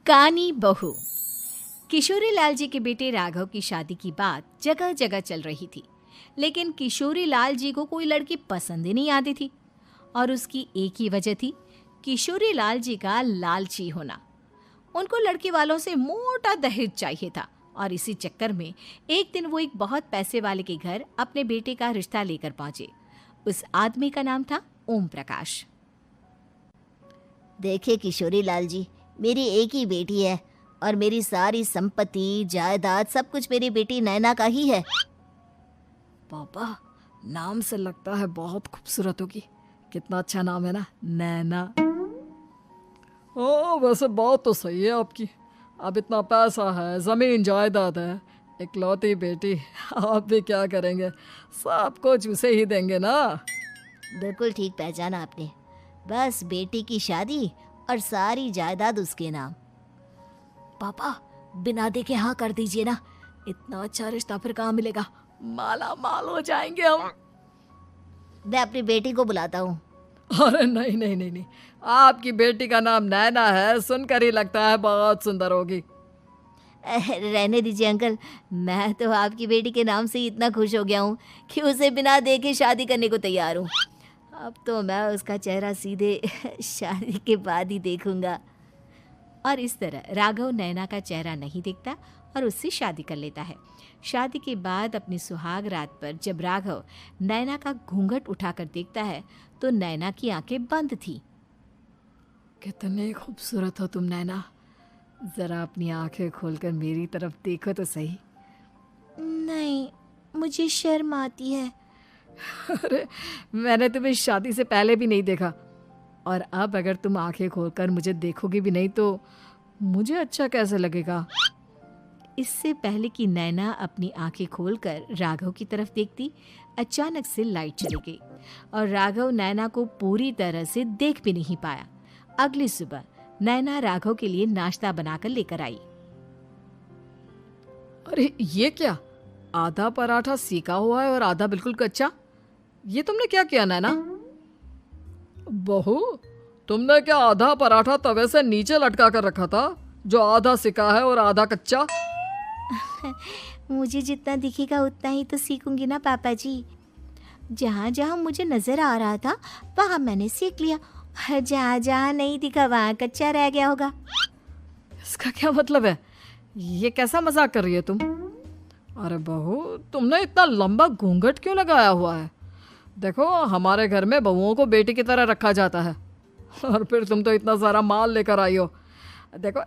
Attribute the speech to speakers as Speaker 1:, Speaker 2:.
Speaker 1: कानी बहू। किशोरी लाल जी के बेटे राघव की शादी की बात जगह जगह चल रही थी, लेकिन किशोरी लाल जी को कोई लड़की पसंद ही नहीं आती थी। और उसकी एक ही वजह थी, किशोरी लाल जी का लालची होना। उनको लड़की वालों से मोटा दहेज चाहिए था और इसी चक्कर में एक दिन वो एक बहुत पैसे वाले के घर अपने बेटे का रिश्ता लेकर पहुंचे। उस आदमी का नाम था ओम प्रकाश।
Speaker 2: देखिए किशोरी लाल जी, मेरी एक ही बेटी है और मेरी सारी संपत्ति जायदाद सब कुछ मेरी बेटी नैना का ही है।
Speaker 3: पापा, नाम से लगता है बहुत खूबसूरत होगी। कितना अच्छा नाम है ना, नैना। ओ, वैसे बात तो सही है आपकी। अब इतना पैसा है, जमीन जायदाद है, इकलौती बेटी, आप भी क्या करेंगे? सब कुछ उसे ही देंगे ना।
Speaker 2: बिल्कुल ठीक पहचाना आपने। बस बेटी की शादी और सारी जायदाद उसके नाम।
Speaker 3: पापा, बिना देखे हाँ कर दीजिए ना। इतना अच्छा रिश्ता फिर कहाँ मिलेगा? माला माल हो जाएंगे हम।
Speaker 2: मैं अपनी बेटी को बुलाता हूँ।
Speaker 3: अरे नहीं नहीं नहीं नहीं, आपकी बेटी का नाम नैना है, सुनकर ही लगता है बहुत सुंदर होगी।
Speaker 2: रहने दीजिए अंकल, मैं तो आपकी बेटी के नाम से ही इतना खुश हो गया हूँ कि उसे बिना देखे शादी करने को तैयार हूँ। अब तो मैं उसका चेहरा सीधे शादी के बाद ही देखूंगा।
Speaker 1: और इस तरह राघव नैना का चेहरा नहीं देखता और उससे शादी कर लेता है। शादी के बाद अपनी सुहाग रात पर जब राघव नैना का घूंघट उठाकर देखता है तो नैना की आंखें बंद थी।
Speaker 3: कितनी खूबसूरत हो तुम नैना, जरा अपनी आंखें खोलकर मेरी तरफ देखो तो सही।
Speaker 2: नहीं, मुझे शर्म आती है।
Speaker 3: अरे, मैंने तुम्हें शादी से पहले भी नहीं देखा, और अब अगर तुम आंखें खोलकर मुझे देखोगी भी नहीं तो मुझे अच्छा कैसे लगेगा?
Speaker 1: इससे पहले कि नैना अपनी आंखें खोलकर राघव की तरफ देखती, अचानक से लाइट चली गई और राघव नैना को पूरी तरह से देख भी नहीं पाया। अगली सुबह नैना राघव के लिए नाश्ता बनाकर लेकर आई।
Speaker 3: अरे ये क्या, आधा पराठा सेका हुआ है और आधा बिल्कुल कच्चा। ये तुमने क्या किया नैना? बहू, तुमने क्या आधा पराठा तवे से नीचे लटका कर रखा था, जो आधा सिका है और आधा कच्चा?
Speaker 2: मुझे जितना दिखेगा उतना ही तो सीखूंगी ना पापा जी। जहाँ जहाँ मुझे नजर आ रहा था वहाँ मैंने सीख लिया, जहाँ जहाँ नहीं दिखा वहाँ कच्चा रह गया होगा।
Speaker 3: इसका क्या मतलब है? ये कैसा मजाक कर रही है तुम? अरे बहू, तुमने इतना लंबा घूंघट क्यों लगाया हुआ है? देखो, हमारे घर में बहुओं को बेटी की तरह रखा जाता है, और फिर तुम तो इतना सारा माल लेकर आई हो। देखो,